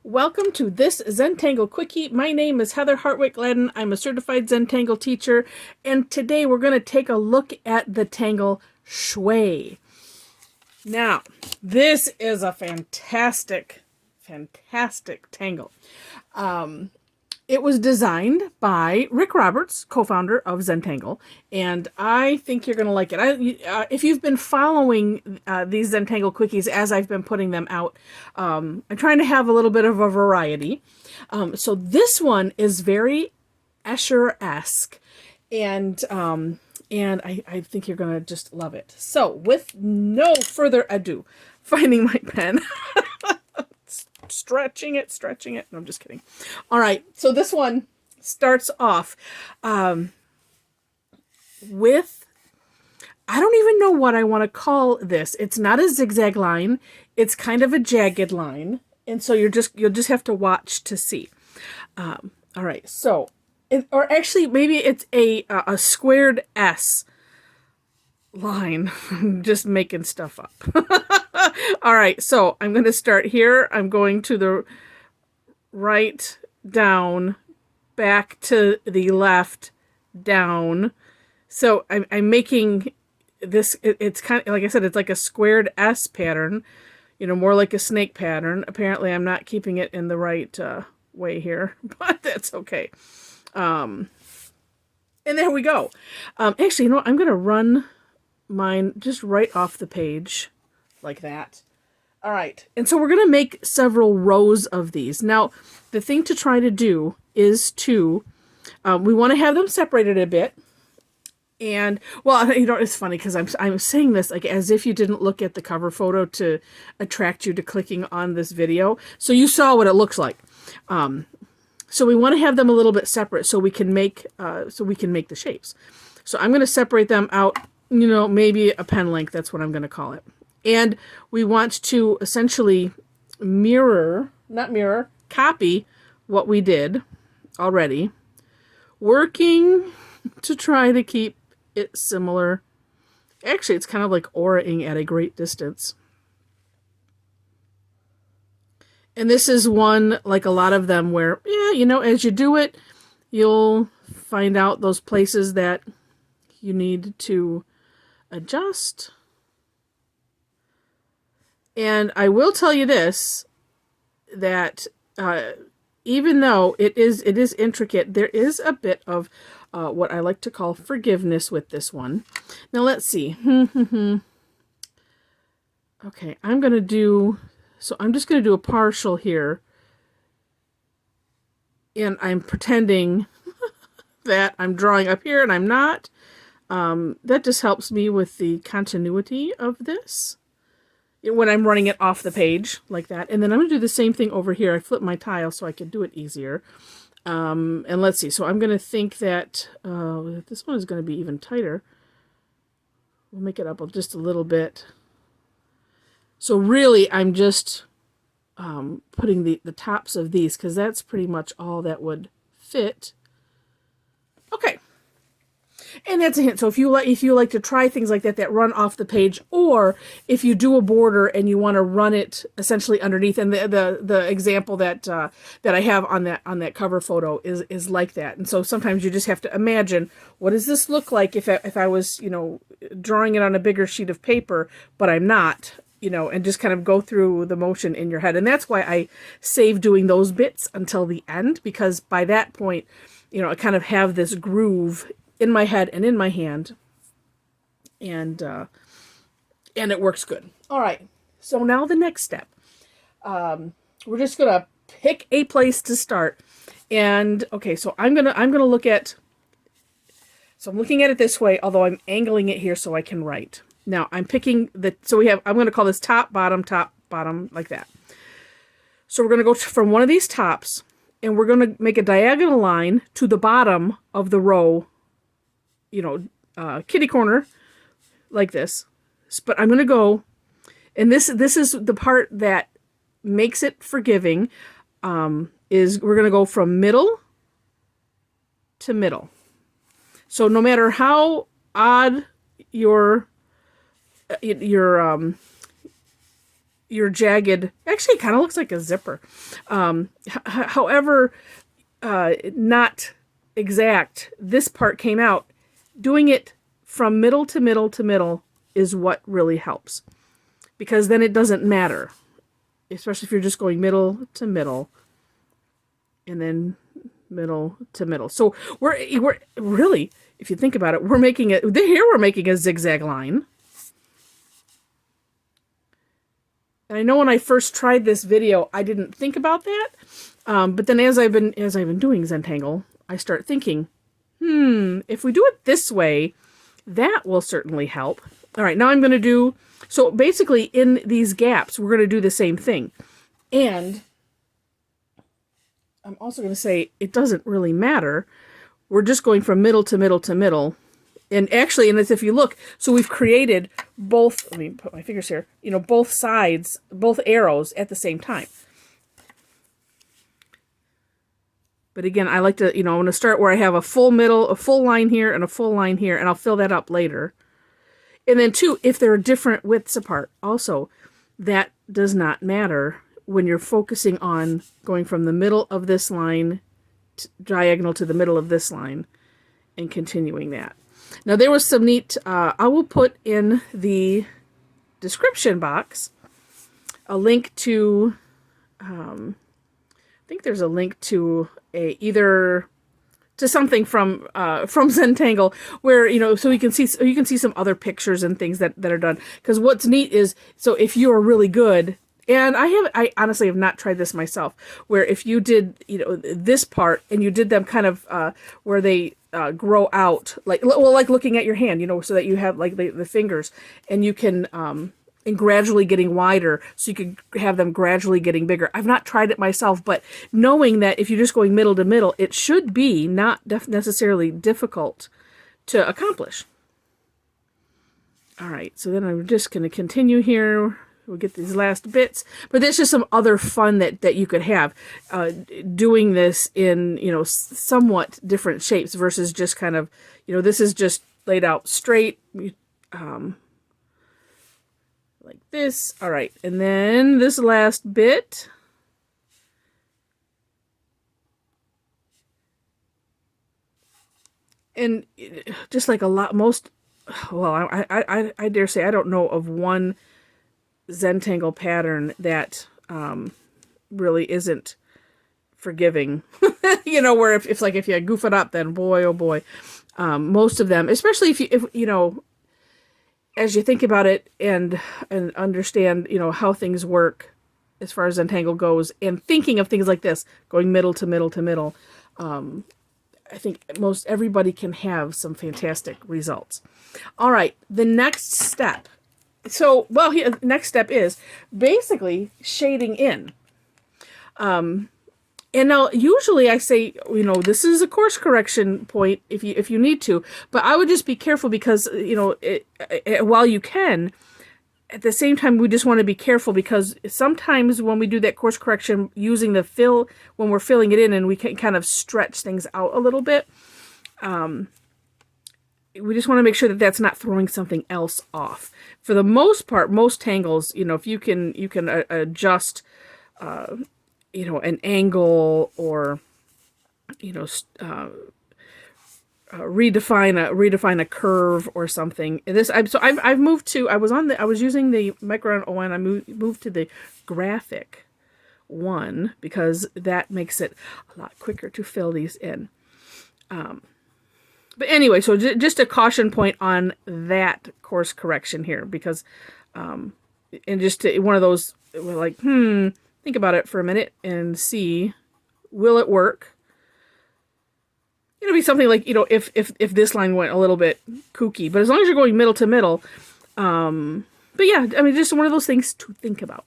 Welcome to this Zentangle Quickie. My name is Heather Hartwick Gladden. I'm a certified Zentangle teacher, and today we're going to take a look at the Tangle Schway. Now, this is a fantastic tangle. It was designed by Rick Roberts, co-founder of Zentangle, and I think you're going to like it. If you've been following these Zentangle Quickies as I've been putting them out, I'm trying to have a little bit of a variety. So this one is very Escher-esque, and I think you're going to just love it. So with no further ado, finding my pen. Stretching it. No, I'm just kidding. All right, so this one starts off with, I don't even know what I want to call this. It's not a zigzag line. It's kind of a jagged line. And so you'll just have to watch to see. All right, so, or actually maybe it's a squared S line. I'm just making stuff up. All right, so I'm going to start here. I'm going to the right, down, back to the left, down. So I'm making this, it's kind of, like I said, it's like a squared S pattern, you know, more like a snake pattern. Apparently I'm not keeping it in the right way here, but that's okay. And there we go. Actually, you know what? I'm going to run mine just right off the page like that. All right, and so we're going to make several rows of these. Now, the thing to try to do is to, we want to have them separated a bit. And, well, you know, it's funny because I'm saying this like as if you didn't look at the cover photo to attract you to clicking on this video. So you saw what it looks like. So we want to have them a little bit separate so we can make the shapes. So I'm going to separate them out, you know, maybe a pen length. That's what I'm going to call it. And we want to essentially copy what we did already, working to try to keep it similar. Actually, it's kind of like auraing at a great distance. And this is one, like a lot of them, where, yeah, you know, as you do it, you'll find out those places that you need to adjust. And I will tell you this, that even though it is intricate, there is a bit of what I like to call forgiveness with this one. Now let's see. Okay, I'm just going to do a partial here. And I'm pretending that I'm drawing up here and I'm not. That just helps me with the continuity of this when I'm running it off the page like that. And then I'm going to do the same thing over here. I flip my tile so I can do it easier. And let's see. So I'm going to think that this one is going to be even tighter. We'll make it up just a little bit. So really, I'm just putting the tops of these because that's pretty much all that would fit. Okay. And that's a hint. So if you like to try things like that run off the page, or if you do a border and you want to run it essentially underneath, and the example that I have on that cover photo is like that. And so sometimes you just have to imagine, what does this look like if I was, you know, drawing it on a bigger sheet of paper, but I'm not, you know, and just kind of go through the motion in your head. And that's why I save doing those bits until the end, because by that point, you know, I kind of have this groove in my head and in my hand, and it works good. All right, so now the next step. We're just gonna pick a place to start, and okay, so I'm gonna look at. So I'm looking at it this way, although I'm angling it here so I can write. Now I'm picking I'm gonna call this top, bottom, like that. So we're gonna go from one of these tops, and we're gonna make a diagonal line to the bottom of the row. You know, kitty corner, like this. But I'm going to go, and this is the part that makes it forgiving, is we're going to go from middle to middle. So no matter how odd your your jagged, actually it kind of looks like a zipper. However, not exact this part came out, doing it from middle to middle to middle is what really helps. Because then it doesn't matter. Especially if you're just going middle to middle. And then middle to middle. So we're really, if you think about it, we're making a zigzag line. And I know when I first tried this video, I didn't think about that. But then as I've been doing Zentangle, I start thinking, if we do it this way, that will certainly help. All right, now I'm going to do, so basically in these gaps, we're going to do the same thing. And I'm also going to say it doesn't really matter. We're just going from middle to middle to middle. And actually, and as if you look, so we've created both, let me put my fingers here, both sides, both arrows at the same time. But again, I like to, I'm going to start where I have a full line here and a full line here, and I'll fill that up later. And then two, if they're different widths apart, also, that does not matter when you're focusing on going from the middle of this line diagonal to the middle of this line and continuing that. Now there was some neat, I will put in the description box a link to, I think there's a link to either to something from Zentangle where, so you can see some other pictures and things that are done. Because what's neat is, so if you are really good, and I honestly have not tried this myself, where if you did, this part and you did them kind of where they grow out, like looking at your hand, so that you have like the fingers, and you can, and gradually getting wider, so you could have them gradually getting bigger. I've not tried it myself, but knowing that if you're just going middle to middle, it should be not necessarily difficult to accomplish. All right, so then I'm just going to continue here. We'll get these last bits, but there's just some other fun that you could have doing this in, somewhat different shapes versus just kind of, this is just laid out straight, like this. All right, and then this last bit. And just like I dare say I don't know of one Zentangle pattern that really isn't forgiving. Where if you goof it up, then boy oh boy, most of them, especially if as you think about it and understand how things work as far as Zentangle goes, and thinking of things like this, going middle to middle to middle, I think most everybody can have some fantastic results. All right, the next step. So, next step is basically shading in. And now usually I say, this is a course correction point if you need to, but I would just be careful because, while you can, at the same time, we just want to be careful because sometimes when we do that course correction using the fill, when we're filling it in and we can kind of stretch things out a little bit, we just want to make sure that that's not throwing something else off. For the most part, most tangles, if you can adjust, an angle or, redefine a curve or something. I was using the Micron ON. I moved to the graphic one because that makes it a lot quicker to fill these in. But anyway, so just a caution point on that course correction here, because, and just one of those, we're like, think about it for a minute and see, will it work? It'll be something like, if this line went a little bit kooky, but as long as you're going middle to middle, but yeah, just one of those things to think about.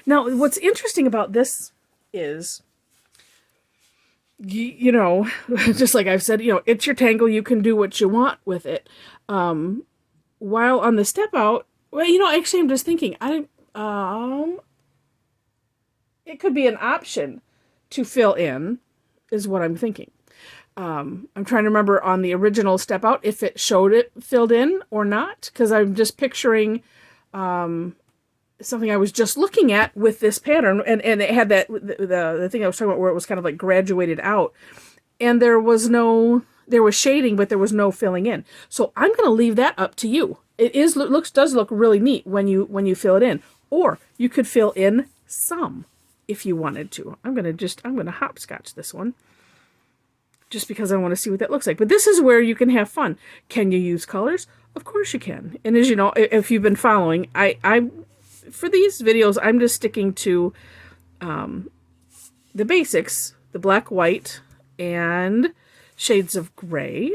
Now, what's interesting about this is, just like I've said, it's your tangle. You can do what you want with it. While on the step out, actually, I'm just thinking, it could be an option to fill in, is what I'm thinking. I'm trying to remember on the original step out if it showed it filled in or not, because I'm just picturing, something I was just looking at with this pattern, and it had that the thing I was talking about where it was kind of like graduated out, and there was shading, but there was no filling in. So I'm going to leave that up to you. It does look really neat when you fill it in, or you could fill in some if you wanted to. I'm going to hopscotch this one just because I want to see what that looks like. But this is where you can have fun. Can you use colors? Of course you can. And as you know, if you've been following, I for these videos, I'm just sticking to the basics, the black, white, and shades of gray.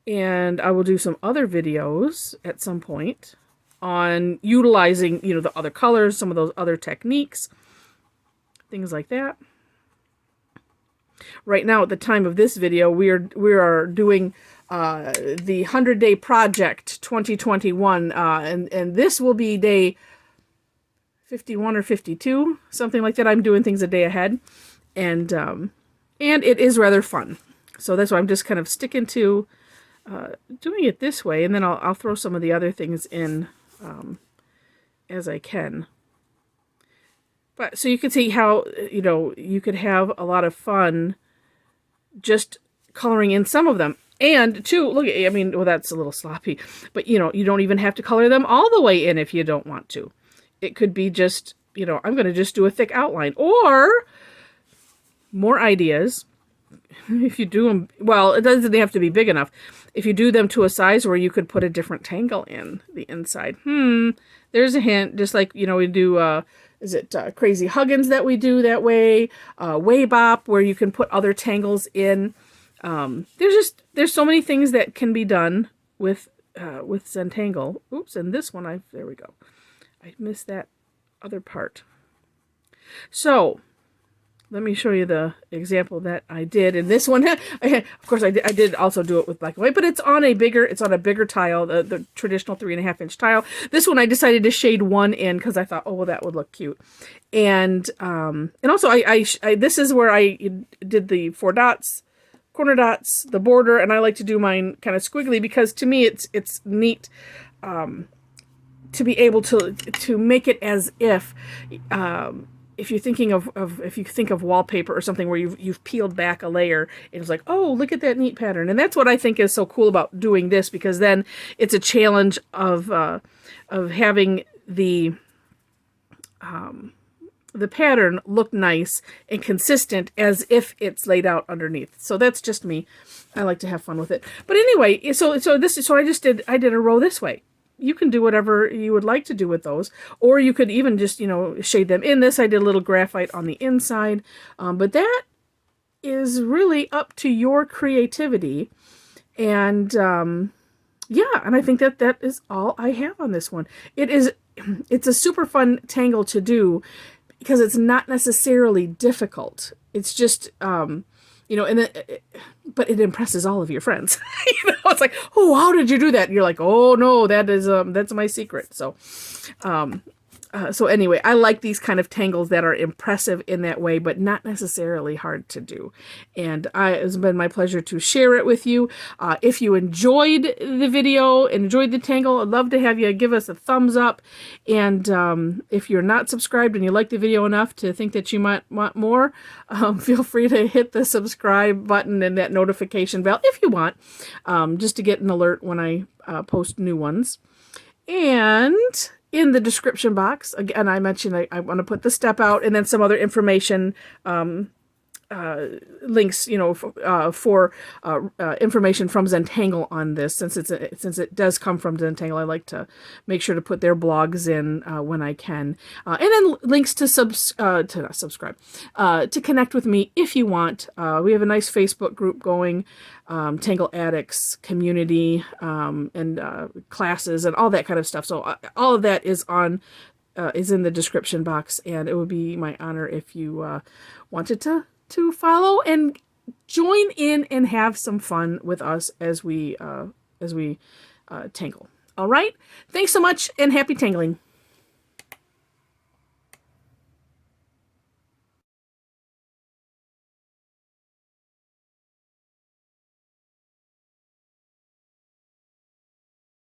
And I will do some other videos at some point on utilizing, the other colors, some of those other techniques, things like that. Right now, at the time of this video, we are doing the 100-day project 2021, and this will be day 51 or 52, something like that. I'm doing things a day ahead, and it is rather fun. So that's why I'm just kind of sticking to doing it this way, and then I'll throw some of the other things in as I can. But so you can see how you could have a lot of fun just coloring in some of them. And too, look, I mean, well, that's a little sloppy, but you don't even have to color them all the way in if you don't want to. It could be just, I'm going to just do a thick outline, or more ideas. If you do them, well, it doesn't have to be big enough. If you do them to a size where you could put a different tangle in the inside. There's a hint, just like, we do, is it Crazy Huggins that we do that way? Waybop, where you can put other tangles in. There's so many things that can be done with Zentangle. Oops, and this one, there we go. I missed that other part. So, let me show you the example that I did. And this one, of course, I did also do it with black and white, but it's on a bigger tile, the traditional 3.5-inch tile. This one I decided to shade one in because I thought, oh, well, that would look cute. And also this is where I did the 4 dots, corner dots, the border, and I like to do mine kind of squiggly because to me it's neat to be able to make it as if you're thinking if you think of wallpaper or something where you've peeled back a layer, it's like, oh, look at that neat pattern. And that's what I think is so cool about doing this, because then it's a challenge of having the pattern look nice and consistent as if it's laid out underneath. So that's just me. I like to have fun with it. But anyway, so I did a row this way. You can do whatever you would like to do with those, or you could even just, shade them in. This I did a little graphite on the inside, but that is really up to your creativity. And yeah, and I think that is all I have on this one. It's a super fun tangle to do because it's not necessarily difficult. It's just but it impresses all of your friends. It's like, oh, how did you do that? And you're like, oh no, that's my secret. So anyway, I like these kind of tangles that are impressive in that way, but not necessarily hard to do. And it's been my pleasure to share it with you. If you enjoyed the video, enjoyed the tangle, I'd love to have you give us a thumbs up. And if you're not subscribed and you like the video enough to think that you might want more, feel free to hit the subscribe button and that notification bell if you want, just to get an alert when I post new ones. And in the description box, again, I mentioned I want to put the step out and then some other information, links, for information from Zentangle on this. Since it does come from Zentangle, I like to make sure to put their blogs in when I can, and then links to to connect with me if you want. We have a nice Facebook group going, Tangle Addicts community, and classes and all that kind of stuff. So all of that is in the description box, and it would be my honor if you wanted to follow and join in and have some fun with us as we tangle. All right. Thanks so much and happy tangling.